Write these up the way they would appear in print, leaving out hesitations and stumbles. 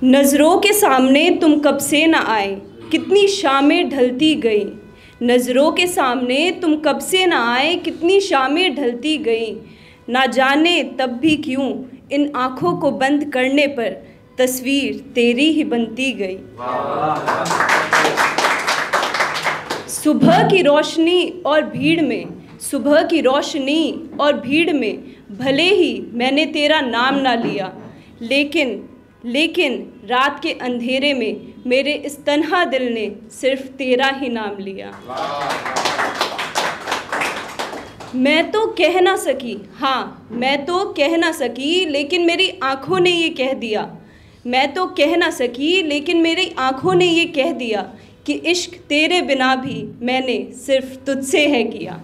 नज़रों के सामने तुम कब से न आए, कितनी शामें ढलती गई। नज़रों के सामने तुम कब से न आए, कितनी शामें ढलती गई। ना जाने तब भी क्यों इन आँखों को बंद करने पर तस्वीर तेरी ही बनती गई। सुबह की रोशनी और भीड़ में, सुबह की रोशनी और भीड़ में भले ही मैंने तेरा नाम ना लिया, लेकिन रात के अंधेरे में मेरे इस तन्हा दिल ने सिर्फ तेरा ही नाम लिया। मैं तो कह ना सकी, हाँ मैं तो कह ना सकी, लेकिन मेरी आँखों ने ये कह दिया। मैं तो कह ना सकी, लेकिन मेरी आँखों ने ये कह दिया कि इश्क तेरे बिना भी मैंने सिर्फ तुझसे है किया।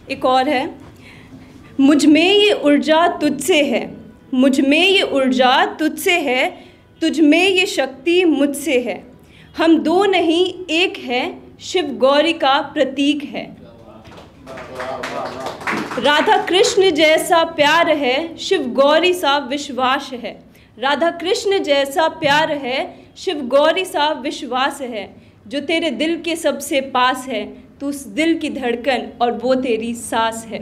एक और है, मुझ में ये ऊर्जा तुझसे है, मुझ में ये ऊर्जा तुझसे है, तुझ में ये शक्ति मुझसे है। हम दो नहीं एक है, शिव गौरी का प्रतीक है। राधा कृष्ण जैसा प्यार है, शिव गौरी सा विश्वास है। राधा कृष्ण जैसा प्यार है, शिव गौरी सा विश्वास है। जो तेरे दिल के सबसे पास है, तू उस दिल की धड़कन और वो तेरी सांस है।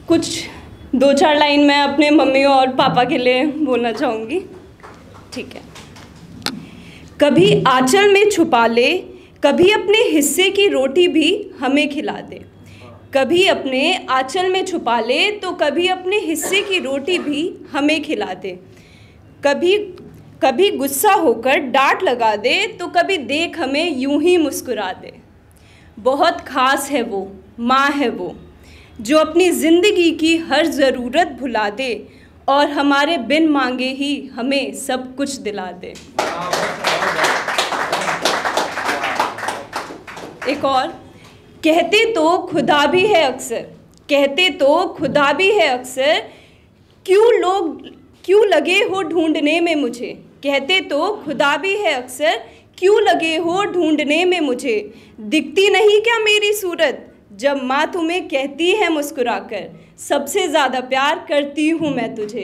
कुछ 2-4 लाइन मैं अपने मम्मी और पापा के लिए बोलना चाहूँगी। ठीक है। कभी आंचल में छुपा ले, कभी अपने हिस्से की रोटी भी हमें खिला दे। कभी अपने आंचल में छुपा ले तो कभी अपने हिस्से की रोटी भी हमें खिला दे। कभी गुस्सा होकर डांट लगा दे तो कभी देख हमें यूं ही मुस्कुरा दे। बहुत ख़ास है वो, माँ है वो, जो अपनी ज़िंदगी की हर ज़रूरत भुला दे और हमारे बिन मांगे ही हमें सब कुछ दिला दे। एक और, कहते तो खुदा भी है अक्सर, कहते तो खुदा भी है अक्सर, क्यों लगे हो ढूंढने में मुझे। कहते तो खुदा भी है अक्सर, क्यों लगे हो ढूंढने में मुझे। दिखती नहीं क्या मेरी सूरत, जब माँ तुम्हें कहती है मुस्कुराकर, सबसे ज़्यादा प्यार करती हूँ मैं तुझे।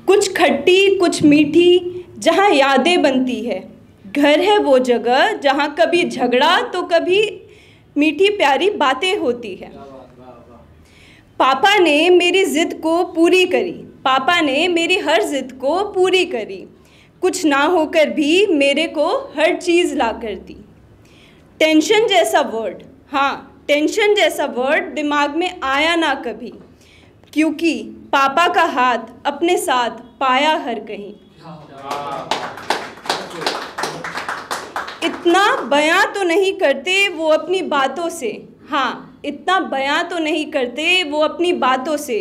कुछ खट्टी कुछ मीठी जहाँ यादें बनती है, घर है वो जगह जहाँ कभी झगड़ा तो कभी मीठी प्यारी बातें होती है। पापा ने मेरी ज़िद को पूरी करी, पापा ने मेरी हर ज़िद को पूरी करी। कुछ ना होकर भी मेरे को हर चीज़ ला कर दी। टेंशन जैसा वर्ड, हाँ टेंशन जैसा वर्ड दिमाग में आया ना कभी, क्योंकि पापा का हाथ अपने साथ पाया हर कहीं। इतना बयां तो नहीं करते वो अपनी बातों से, हाँ इतना बयां तो नहीं करते वो अपनी बातों से,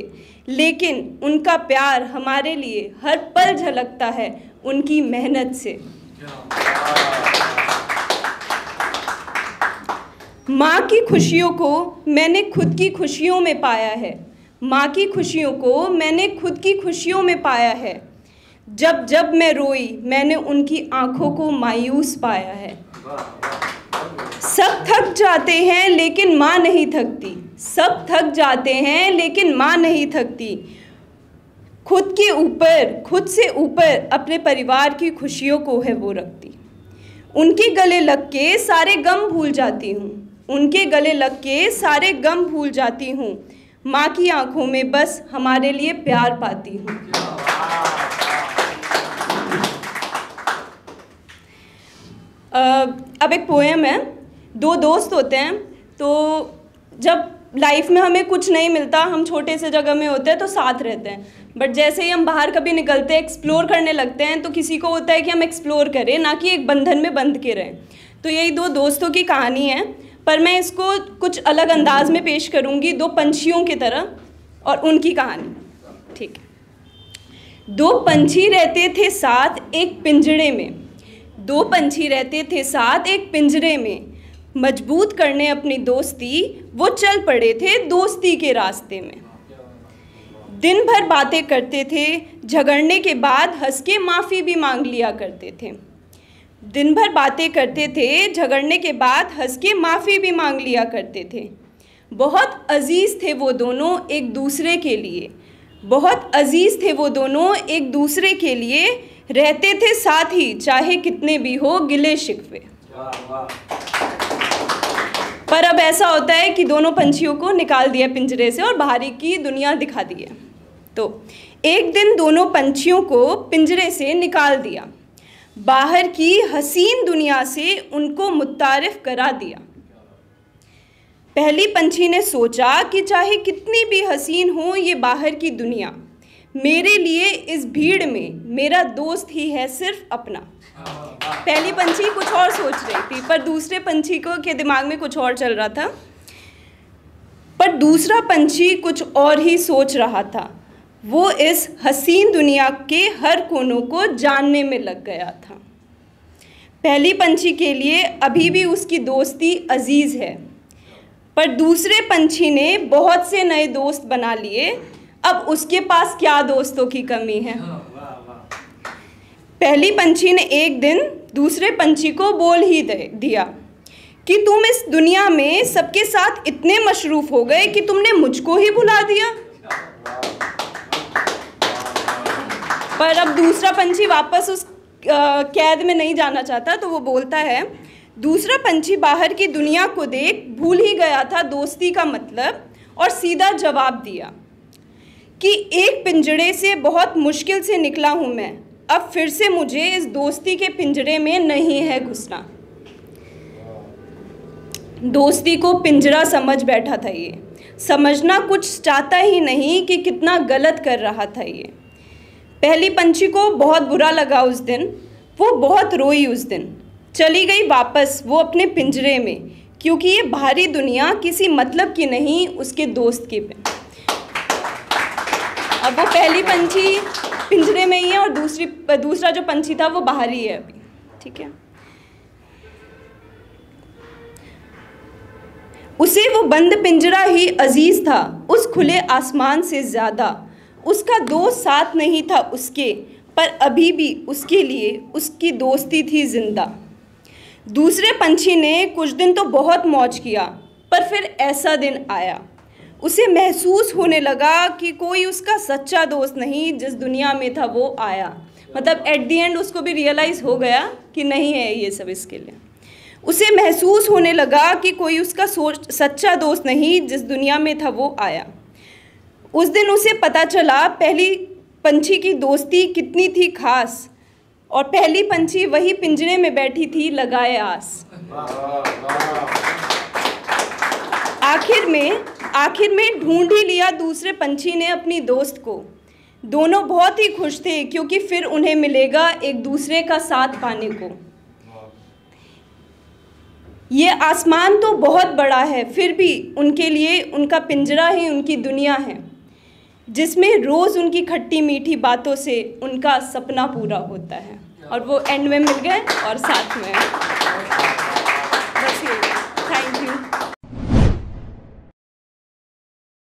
लेकिन उनका प्यार हमारे लिए हर पल झलकता है उनकी मेहनत से। माँ की खुशियों को मैंने खुद की खुशियों में पाया है, माँ की खुशियों को मैंने खुद की खुशियों में पाया है। जब जब मैं रोई मैंने उनकी आँखों को मायूस पाया है। सब थक जाते हैं लेकिन माँ नहीं थकती, सब थक जाते हैं लेकिन माँ नहीं थकती। खुद से ऊपर अपने परिवार की खुशियों को है वो रखती। उनके गले लग के सारे गम भूल जाती हूँ, उनके गले लग के सारे गम भूल जाती हूँ। माँ की आंखों में बस हमारे लिए प्यार पाती हूँ। अब एक पोएम है। 2 दोस्त होते हैं, तो जब लाइफ में हमें कुछ नहीं मिलता, हम छोटे से जगह में होते हैं तो साथ रहते हैं, बट जैसे ही हम बाहर कभी निकलते हैं, एक्सप्लोर करने लगते हैं, तो किसी को होता है कि हम एक्सप्लोर करें, ना कि एक बंधन में बंध के रहें। तो यही 2 दोस्तों की कहानी है, पर मैं इसको कुछ अलग अंदाज में पेश करूँगी, 2 पंछियों की तरह और उनकी कहानी। ठीक है। 2 पंछी रहते थे साथ एक पिंजड़े में, 2 पंछी रहते थे साथ एक पिंजरे में। मजबूत करने अपनी दोस्ती वो चल पड़े थे दोस्ती के रास्ते में। दिन भर बातें करते थे, झगड़ने के बाद हंस के माफ़ी भी मांग लिया करते थे। दिन भर बातें करते थे, झगड़ने के बाद हंस के माफ़ी भी मांग लिया करते थे। बहुत अजीज़ थे वो दोनों एक दूसरे के लिए, बहुत अजीज़ थे वो दोनों एक दूसरे के लिए, रहते थे साथ ही चाहे कितने भी हो गिले शिकवे। पर अब ऐसा होता है कि दोनों पंछियों को निकाल दिया पिंजरे से और बाहर की दुनिया दिखा दी है। तो एक दिन दोनों पंछियों को पिंजरे से निकाल दिया, बाहर की हसीन दुनिया से उनको मुतारिफ करा दिया। पहली पंछी ने सोचा कि चाहे कितनी भी हसीन हो ये बाहर की दुनिया, मेरे लिए इस भीड़ में मेरा दोस्त ही है सिर्फ अपना। पहली पंछी कुछ और सोच रही थी, पर दूसरे पंछी को के दिमाग में कुछ और चल रहा था। पर दूसरा पंछी कुछ और ही सोच रहा था। वो इस हसीन दुनिया के हर कोनों को जानने में लग गया था। पहली पंछी के लिए अभी भी उसकी दोस्ती अजीज़ है, पर दूसरे पंछी ने बहुत से नए दोस्त बना लिए। अब उसके पास क्या दोस्तों की कमी है। पहली पंछी ने एक दिन दूसरे पंछी को बोल ही दिया कि तुम इस दुनिया में सबके साथ इतने मशरूफ़ हो गए कि तुमने मुझको ही भुला दिया। पर अब दूसरा पंछी वापस उस कैद में नहीं जाना चाहता, तो वो बोलता है, दूसरा पंछी बाहर की दुनिया को देख भूल ही गया था दोस्ती का मतलब, और सीधा जवाब दिया कि एक पिंजरे से बहुत मुश्किल से निकला हूँ मैं, अब फिर से मुझे इस दोस्ती के पिंजरे में नहीं है घुसना। दोस्ती को पिंजरा समझ बैठा था ये, समझना कुछ चाहता ही नहीं कि कितना गलत कर रहा था ये। पहली पंछी को बहुत बुरा लगा उस दिन, वो बहुत रोई उस दिन, चली गई वापस वो अपने पिंजरे में, क्योंकि ये बाहरी दुनिया किसी मतलब की नहीं उसके दोस्त की। अब वो पहली पंछी पिंजरे में ही है और दूसरा जो पंछी था वो बाहर ही है अभी, ठीक है। उसे वो बंद पिंजरा ही अजीज था उस खुले आसमान से ज़्यादा। उसका दोस्त साथ नहीं था उसके, पर अभी भी उसके लिए उसकी दोस्ती थी जिंदा। दूसरे पंछी ने कुछ दिन तो बहुत मौज किया, पर फिर ऐसा दिन आया, उसे महसूस होने लगा कि कोई उसका सच्चा दोस्त नहीं जिस दुनिया में था वो आया। मतलब एट द एंड उसको भी रियलाइज़ हो गया कि नहीं है ये सब इसके लिए। उसे महसूस होने लगा कि कोई उसका सच्चा दोस्त नहीं जिस दुनिया में था वो आया। उस दिन उसे पता चला पहली पंछी की दोस्ती कितनी थी खास, और पहली पंछी वही पिंजरे में बैठी थी लगाए आस। आखिर में ढूंढ ही लिया दूसरे पंछी ने अपनी दोस्त को। दोनों बहुत ही खुश थे क्योंकि फिर उन्हें मिलेगा एक दूसरे का साथ पाने को। ये आसमान तो बहुत बड़ा है, फिर भी उनके लिए उनका पिंजरा ही उनकी दुनिया है, जिसमें रोज़ उनकी खट्टी मीठी बातों से उनका सपना पूरा होता है। और वो एंड में मिल गए और साथ में